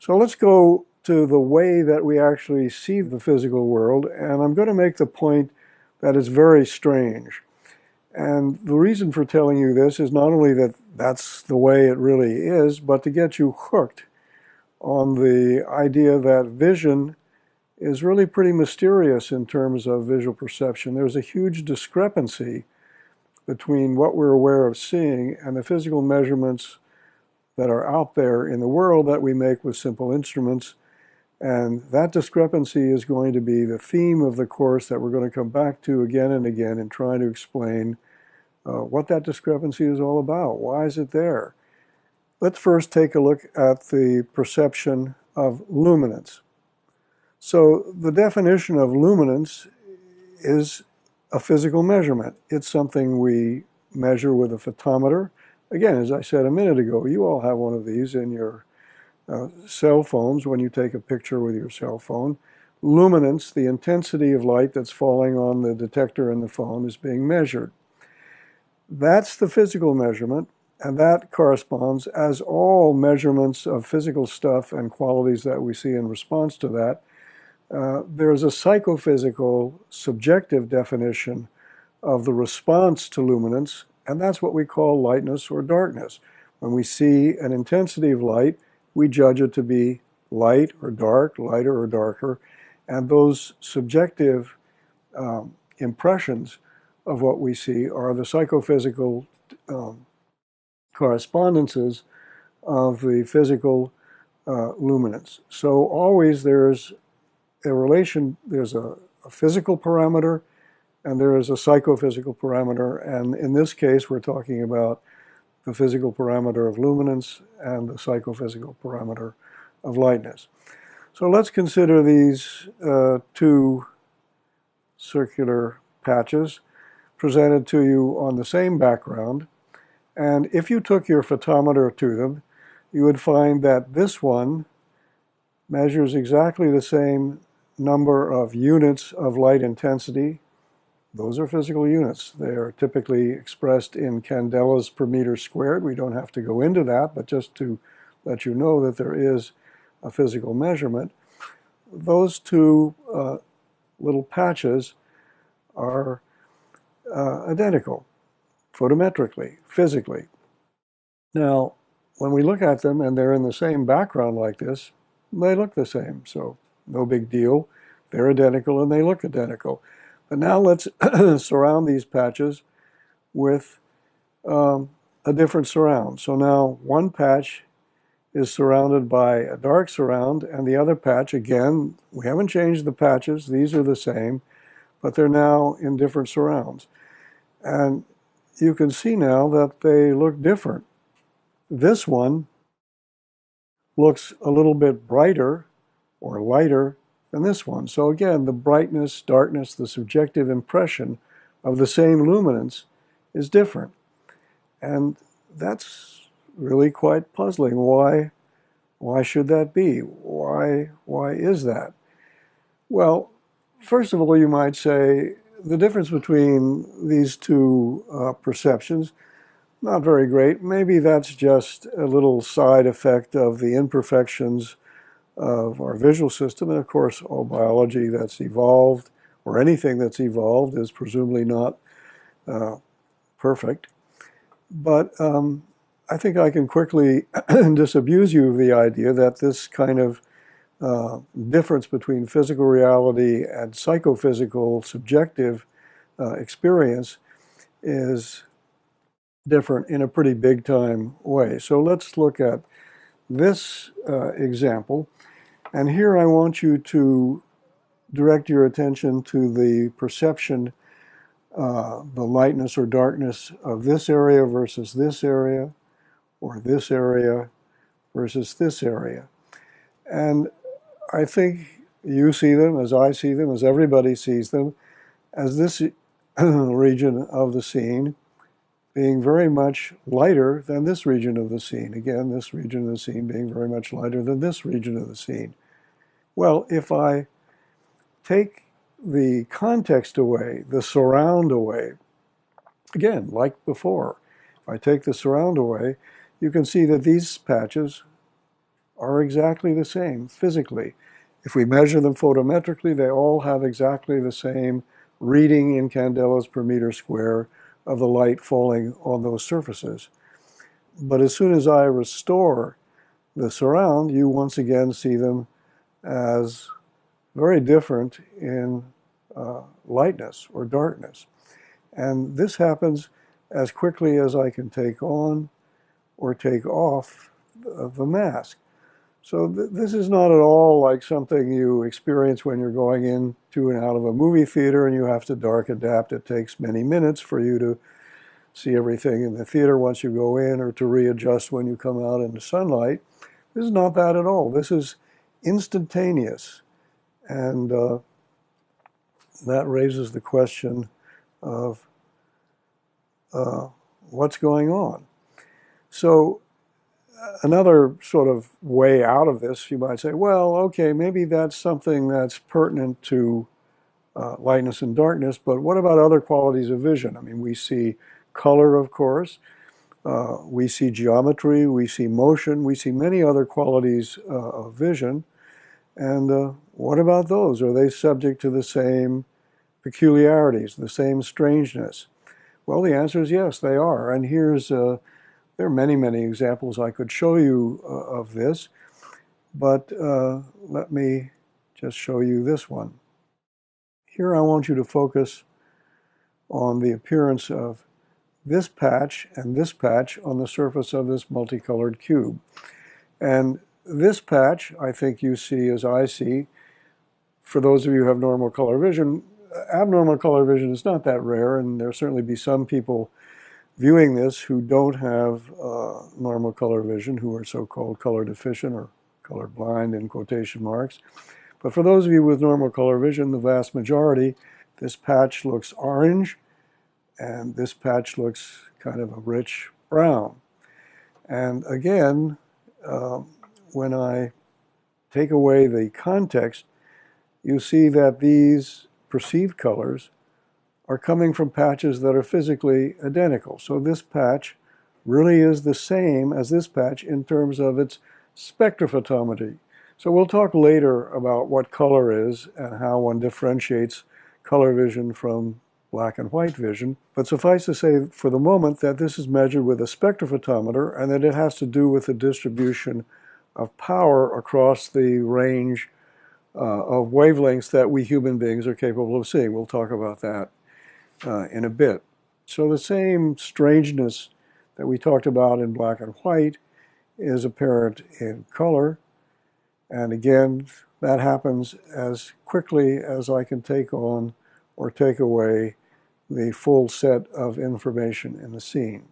So let's go to the way that we actually see the physical world, and I'm going to make the point that it's very strange. And the reason for telling you this is not only that that's the way it really is, but to get you hooked on the idea that vision is really pretty mysterious in terms of visual perception. There's a huge discrepancy between what we're aware of seeing and the physical measurements that are out there in the world that we make with simple instruments. And that discrepancy is going to be the theme of the course that we're going to come back to again and again in trying to explain what that discrepancy is all about. Why is it there? Let's first take a look at the perception of luminance. So the definition of luminance is a physical measurement. It's something we measure with a photometer. Again, as I said a minute ago, you all have one of these in your cell phones when you take a picture with your cell phone. Luminance, the intensity of light that's falling on the detector in the phone, is being measured. That's the physical measurement, and that corresponds, as all measurements of physical stuff and qualities that we see in response to that, there's a psychophysical, subjective definition of the response to luminance, and that's what we call lightness or darkness. When we see an intensity of light, we judge it to be light or dark, lighter or darker, and those subjective impressions of what we see are the psychophysical correspondences of the physical luminance. So always there's a relation, there's a physical parameter and there is a psychophysical parameter, and in this case we're talking about the physical parameter of luminance and the psychophysical parameter of lightness. So let's consider these two circular patches presented to you on the same background, and if you took your photometer to them, you would find that this one measures exactly the same number of units of light intensity. Those are physical units. They are typically expressed in candelas per meter squared. We don't have to go into that, but just to let you know that there is a physical measurement. Those two little patches are identical, photometrically, physically. Now, when we look at them and they're in the same background like this, they look the same, so no big deal. They're identical and they look identical. But now let's surround these patches with a different surround. So now one patch is surrounded by a dark surround, and the other patch, again, we haven't changed the patches, these are the same, but they're now in different surrounds. And you can see now that they look different. This one looks a little bit brighter or lighter than this one. So again, the brightness, darkness, the subjective impression of the same luminance is different. And that's really quite puzzling. Why should that be? Why is that? Well, first of all, you might say the difference between these two perceptions, not very great. Maybe that's just a little side effect of the imperfections of our visual system. And of course, all biology that's evolved, or anything that's evolved, is presumably not perfect. But I think I can quickly disabuse you of the idea that this kind of difference between physical reality and psychophysical subjective experience is different in a pretty big time way. So let's look at this example. And here I want you to direct your attention to the perception, the lightness or darkness of this area versus this area, or this area versus this area. And I think you see them, as I see them, as everybody sees them, as this region of the scene being very much lighter than this region of the scene. Again, this region of the scene being very much lighter than this region of the scene. Well, if I take the context away, the surround away, again, like before, if I take the surround away, you can see that these patches are exactly the same physically. If we measure them photometrically, they all have exactly the same reading in candelas per meter square of the light falling on those surfaces. But as soon as I restore the surround, you once again see them as very different in lightness or darkness. And this happens as quickly as I can take on or take off the mask. So this is not at all like something you experience when you're going into and out of a movie theater and you have to dark adapt. It takes many minutes for you to see everything in the theater once you go in, or to readjust when you come out into sunlight. This is not that at all. This is instantaneous. And that raises the question of what's going on. So another sort of way out of this, you might say, well, okay, maybe that's something that's pertinent to lightness and darkness, but what about other qualities of vision? I mean, we see color, of course, we see geometry, we see motion, we see many other qualities of vision. And what about those? Are they subject to the same peculiarities, the same strangeness? Well, the answer is yes, they are. And there are many, many examples I could show you of this, but let me just show you this one. Here I want you to focus on the appearance of this patch and this patch on the surface of this multicolored cube. And this patch, I think you see as I see. For those of you who have normal color vision, abnormal color vision is not that rare, and there'll certainly be some people viewing this who don't have normal color vision, who are so-called color deficient or color blind in quotation marks. But for those of you with normal color vision, the vast majority, this patch looks orange, and this patch looks kind of a rich brown. And again, when I take away the context, you see that these perceived colors are coming from patches that are physically identical. So this patch really is the same as this patch in terms of its spectrophotometry. So we'll talk later about what color is and how one differentiates color vision from black and white vision. But suffice to say for the moment that this is measured with a spectrophotometer and that it has to do with the distribution of power across the range of wavelengths that we human beings are capable of seeing. We'll talk about that in a bit. So the same strangeness that we talked about in black and white is apparent in color. And again, that happens as quickly as I can take on or take away the full set of information in the scene.